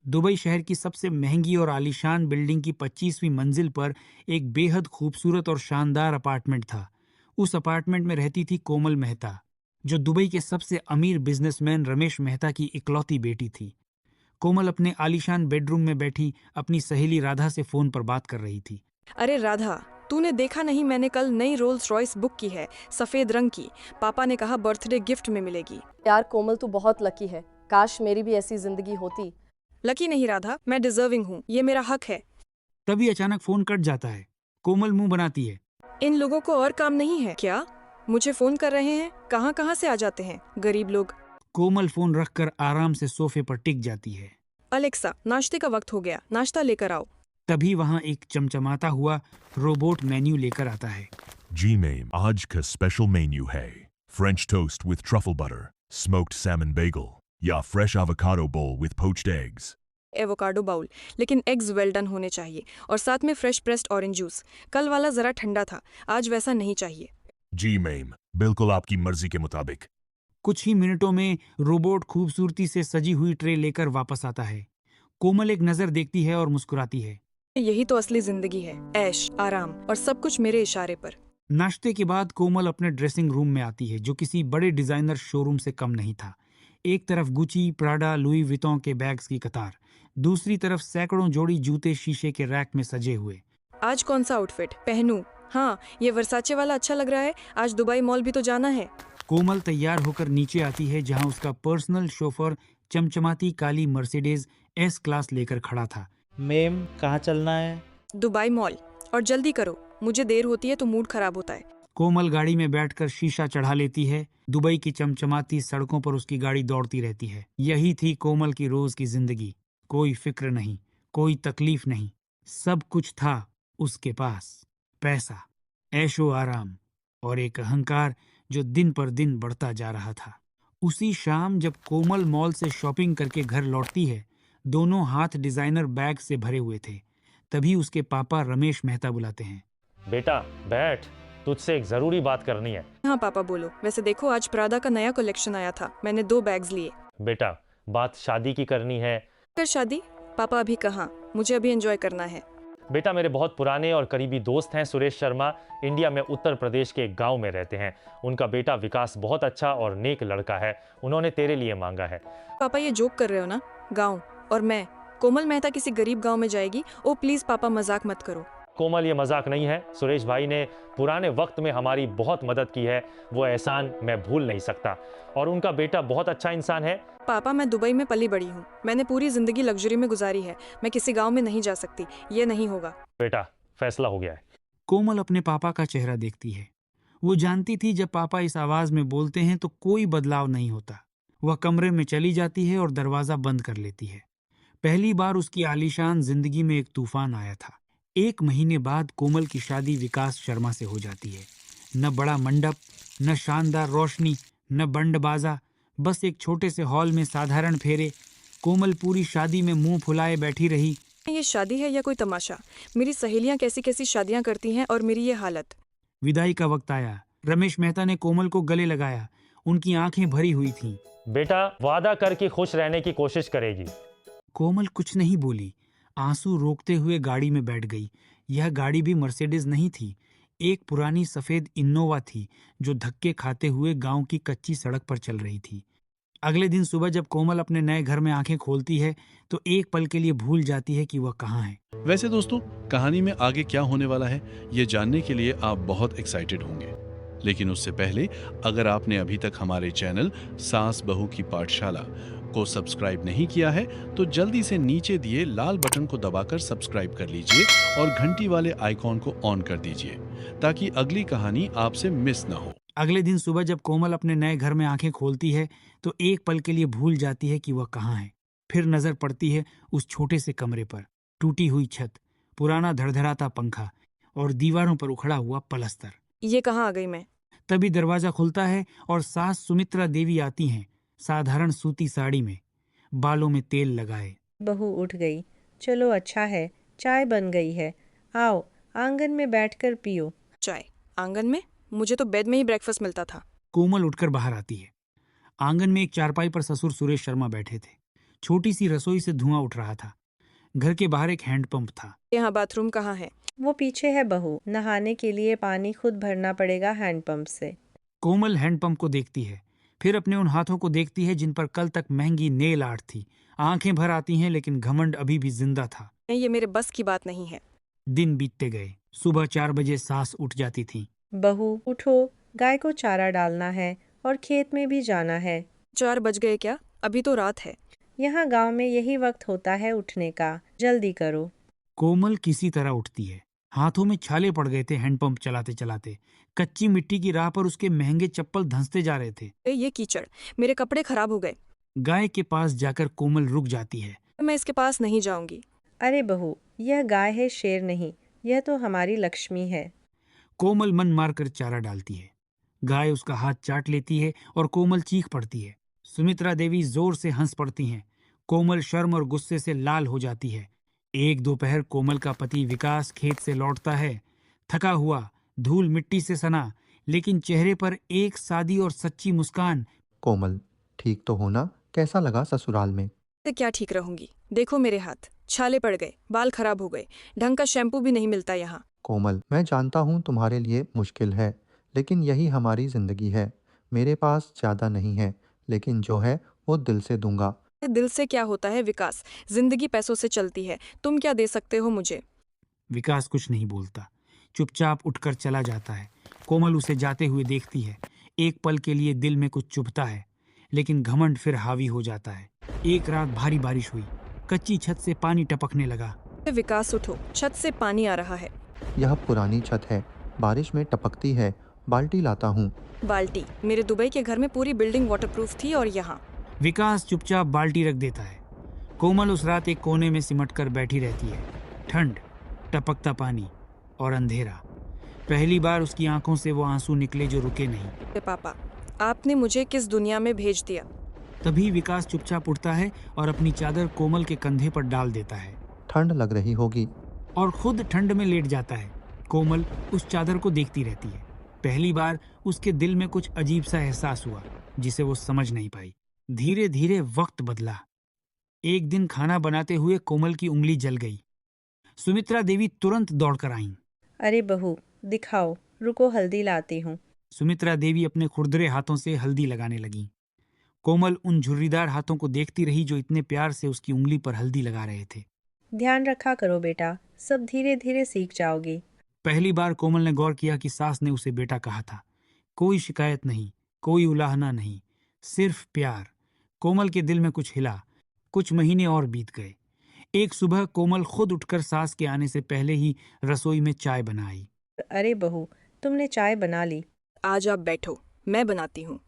Dubai शहर की सबसे महंगी और आलीशान बिल्डिंग की 25वीं मंजिल पर एक बेहद खूबसूरत और शानदार अपार्टमेंट था। उस अपार्टमेंट में रहती थी कोमल मेहता, जो दुबई के सबसे अमीर बिजनेसमैन रमेश मेहता की इकलौती बेटी थी। कोमल अपने आलीशान बेडरूम में बैठी अपनी सहेली राधा से फोन पर बात कर रही थी। अरे राधा, तूने देखा नहीं, मैंने कल नई रोल्स रॉयस बुक की है, सफेद रंग की। पापा ने कहा बर्थडे गिफ्ट में मिलेगी। यार कोमल, तू बहुत लकी है। काश मेरी भी ऐसी जिंदगी होती। लकी नहीं राधा, मैं डिजर्विंग हूँ, ये मेरा हक है। तभी अचानक फोन कट जाता है। कोमल मुंह बनाती है। इन लोगों को और काम नहीं है क्या? मुझे फोन कर रहे हैं, कहाँ कहाँ से आ जाते हैं गरीब लोग। कोमल फोन रखकर आराम से सोफे पर टिक जाती है। अलेक्सा, नाश्ते का वक्त हो गया, नाश्ता लेकर आओ। तभी वहां एक चमचमाता हुआ रोबोट मेन्यू लेकर आता है। जी मैम, आज का स्पेशल मेन्यू है French toast with truffle butter, smoked salmon bagel या fresh avocado bowl with poached eggs. Avocado bowl, लेकिन एग्स वेल डन होने चाहिए और साथ में फ्रेश प्रेस्ड ऑरेंज जूस। कल वाला जरा ठंडा था, आज वैसा नहीं चाहिए। जी मैम, बिल्कुल आपकी मर्जी के मुताबिक। कुछ ही मिनटों में रोबोट खूबसूरती से सजी हुई ट्रे लेकर वापस आता है। कोमल एक नजर देखती है और मुस्कुराती है। यही तो असली जिंदगी है, ऐश आराम और सब कुछ मेरे इशारे पर। नाश्ते के बाद कोमल अपने ड्रेसिंग रूम में आती है, जो किसी बड़े डिजाइनर शोरूम से कम नहीं था। एक तरफ गुची, प्राडा, लुई वितों के बैग्स की कतार, दूसरी तरफ सैकड़ों जोड़ी जूते शीशे के रैक में सजे हुए। आज कौन सा आउटफिट पहनूं? हाँ, ये वर्साचे वाला अच्छा लग रहा है। आज दुबई मॉल भी तो जाना है। कोमल तैयार होकर नीचे आती है, जहां उसका पर्सनल शोफर चमचमाती काली मर्सिडीज एस क्लास लेकर खड़ा था। मेम, कहाँ चलना है? दुबई मॉल, और जल्दी करो, मुझे देर होती है तो मूड खराब होता है। कोमल गाड़ी में बैठकर शीशा चढ़ा लेती है। दुबई की चमचमाती सड़कों पर उसकी गाड़ी दौड़ती रहती है। यही थी कोमल की रोज की जिंदगी। कोई फिक्र नहीं, कोई तकलीफ नहीं। सब कुछ था उसके पास। पैसा, ऐशो आराम और एक अहंकार जो दिन पर दिन बढ़ता जा रहा था। उसी शाम जब कोमल मॉल से शॉपिंग करके घर लौटती है, दोनों हाथ डिजाइनर बैग से भरे हुए थे। तभी उसके पापा रमेश मेहता बुलाते हैं। बेटा बैठ, तुझसे एक जरूरी बात करनी है। हाँ पापा बोलो। वैसे देखो, आज प्रादा का नया कलेक्शन आया था, मैंने 2 बैग्स लिए। बेटा, बात शादी की करनी है। फिर शादी? पापा अभी कहाँ, मुझे अभी एंजॉय करना है। बेटा, मेरे बहुत पुराने और करीबी दोस्त हैं सुरेश शर्मा, इंडिया में उत्तर प्रदेश के एक गांव में रहते हैं। उनका बेटा विकास बहुत अच्छा और नेक लड़का है, उन्होंने तेरे लिए मांगा है। पापा ये जोक कर रहे हो ना? गाँव और मैं, कोमल मेहता किसी गरीब गाँव में जाएगी? ओ प्लीज पापा, मजाक मत करो। कोमल, ये मजाक नहीं है। सुरेश भाई ने पुराने वक्त में हमारी बहुत मदद की है, वो एहसान मैं भूल नहीं सकता। और उनका बेटा बहुत अच्छा इंसान है। पापा, मैं दुबई में पली बड़ी हूँ, मैंने पूरी जिंदगी लग्जरी में गुजारी है। मैं किसी गांव में नहीं जा सकती, ये नहीं होगा। बेटा, फैसला हो गया है। कोमल अपने पापा का चेहरा देखती है। वो जानती थी जब पापा इस आवाज में बोलते हैं तो कोई बदलाव नहीं होता। वह कमरे में चली जाती है और दरवाजा बंद कर लेती है। पहली बार उसकी आलीशान जिंदगी में एक तूफान आया था। 1 महीने बाद कोमल की शादी विकास शर्मा से हो जाती है। न बड़ा मंडप, न शानदार रोशनी, न बंड बाजा, बस एक छोटे से हॉल में साधारण फेरे। कोमल पूरी शादी में मुंह फुलाए बैठी रही। ये शादी है या कोई तमाशा? मेरी सहेलियां कैसी कैसी शादियां करती हैं और मेरी ये हालत। विदाई का वक्त आया। रमेश मेहता ने कोमल को गले लगाया। उनकी आंखें भरी हुई थीं। बेटा, वादा करके खुश रहने की कोशिश करेगी। कोमल कुछ नहीं बोली। आंसू रोकते हुए गाड़ी में बैठ गई। यह गाड़ी भी मर्सिडीज नहीं थी, एक पुरानी सफेद इन्नोवा थी, जो धक्के खाते हुए गांव की कच्ची सड़क पर चल रही थी। अगले दिन सुबह जब कोमल अपने नए घर में आंखें खोलती है तो एक पल के लिए भूल जाती है कि वह कहाँ है। वैसे दोस्तों, कहानी में आगे क्या होने वाला है ये जानने के लिए आप बहुत एक्साइटेड होंगे, लेकिन उससे पहले अगर आपने अभी तक हमारे चैनल सास बहू की पाठशाला को सब्सक्राइब नहीं किया है तो जल्दी से नीचे दिए लाल बटन को दबाकर सब्सक्राइब कर लीजिए और घंटी वाले आइकॉन को ऑन कर दीजिए ताकि अगली कहानी आपसे मिस ना हो। अगले दिन सुबह जब कोमल अपने नए घर में आंखें खोलती है तो एक पल के लिए भूल जाती है कि वह कहाँ है। फिर नजर पड़ती है उस छोटे से कमरे पर। टूटी हुई छत, पुराना धड़धड़ाता पंखा और दीवारों पर उखड़ा हुआ पलस्तर। ये कहाँ आ गई मैं? तभी दरवाजा खुलता है और सास सुमित्रा देवी आती हैं, साधारण सूती साड़ी में, बालों में तेल लगाए। बहू उठ गई। चलो अच्छा है, चाय बन गई है, आओ आंगन में बैठकर पियो। चाय? आंगन में? मुझे तो बेड में ही ब्रेकफास्ट मिलता था। कोमल उठकर बाहर आती है। आंगन में एक चारपाई पर ससुर सुरेश शर्मा बैठे थे। छोटी सी रसोई से धुआं उठ रहा था। घर के बाहर एक हैंडपंप था। यहाँ बाथरूम कहाँ है? वो पीछे है बहू, नहाने के लिए पानी खुद भरना पड़ेगा हैंडपंप से। कोमल हैंडपंप को देखती है, फिर अपने उन हाथों को देखती है जिन पर कल तक महंगी नेल आर्ट थी। आंखें भर आती हैं, लेकिन घमंड अभी भी जिंदा था। ये मेरे बस की बात नहीं है। दिन बीतते गए। सुबह 4 बजे सास उठ जाती थी। बहू उठो, गाय को चारा डालना है और खेत में भी जाना है। 4 बज गए क्या? अभी तो रात है। यहाँ गांव में यही वक्त होता है उठने का, जल्दी करो। कोमल किसी तरह उठती है। हाथों में छाले पड़ गए थे हैंडपंप चलाते चलाते। कच्ची मिट्टी की राह पर उसके महंगे चप्पल धंसते जा रहे थे। ये कीचड़, मेरे कपड़े खराब हो गए। गाय के पास जाकर कोमल रुक जाती है। मैं इसके पास नहीं जाऊंगी। अरे बहू, यह गाय है, शेर नहीं। यह तो हमारी लक्ष्मी है। कोमल मन मारकर चारा डालती है। गाय उसका हाथ चाट लेती है और कोमल चीख पड़ती है। सुमित्रा देवी जोर से हंस पड़ती हैं। कोमल शर्म और गुस्से से लाल हो जाती है। एक दोपहर कोमल का पति विकास खेत से लौटता है, थका हुआ, धूल मिट्टी से सना, लेकिन चेहरे पर एक सादी और सच्ची मुस्कान। कोमल, ठीक तो हो ना? कैसा लगा ससुराल में? तो क्या ठीक रहूंगी? देखो मेरे हाथ, छाले पड़ गए, बाल खराब हो गए, ढंग का शैम्पू भी नहीं मिलता यहाँ। कोमल, मैं जानता हूँ तुम्हारे लिए मुश्किल है, लेकिन यही हमारी जिंदगी है। मेरे पास ज़्यादा नहीं है, लेकिन जो है वो दिल से दूंगा। दिल से क्या होता है विकास? जिंदगी पैसों से चलती है। तुम क्या दे सकते हो मुझे? विकास कुछ नहीं बोलता, चुपचाप उठकर चला जाता है। कोमल उसे जाते हुए देखती है। एक पल के लिए दिल में कुछ चुभता है, लेकिन घमंड फिर हावी हो जाता है। एक रात भारी बारिश हुई। कच्ची छत से पानी टपकने लगा। विकास उठो, छत से पानी आ रहा है। यह पुरानी छत है, बारिश में टपकती है। बाल्टी लाता हूँ। बाल्टी? मेरे दुबई के घर में पूरी बिल्डिंग वाटरप्रूफ थी और यहाँ। विकास चुपचाप बाल्टी रख देता है। कोमल उस रात एक कोने में सिमटकर बैठी रहती है। ठंड, टपकता पानी और अंधेरा। पहली बार उसकी आंखों से वो आंसू निकले जो रुके नहीं। पापा, आपने मुझे किस दुनिया में भेज दिया? तभी विकास चुपचाप उठता है और अपनी चादर कोमल के कंधे पर डाल देता है ठंड लग रही होगी। और खुद ठंड में लेट जाता है। कोमल उस चादर को देखती रहती है। पहली बार उसके दिल में कुछ अजीब सा एहसास हुआ जिसे वो समझ नहीं पाई। धीरे धीरे वक्त बदला। एक दिन खाना बनाते हुए कोमल की उंगली जल गई। सुमित्रा देवी तुरंत दौड़कर आईं। अरे बहू, दिखाओ, रुको हल्दी लाती हूँ। सुमित्रा देवी अपने खुरदरे हाथों से हल्दी लगाने लगी। कोमल उन झुर्रीदार हाथों को देखती रही जो इतने प्यार से उसकी उंगली पर हल्दी लगा रहे थे। ध्यान रखा करो बेटा, सब धीरे धीरे सीख जाओगी। पहली बार कोमल ने गौर किया कि सास ने उसे बेटा कहा था। कोई शिकायत नहीं, कोई उलाहना नहीं, सिर्फ प्यार। कोमल के दिल में कुछ हिला। कुछ महीने और बीत गए। एक सुबह कोमल खुद उठकर सास के आने से पहले ही रसोई में चाय बनाई। अरे बहू, तुमने चाय बना ली? आज आप बैठो, मैं बनाती हूँ।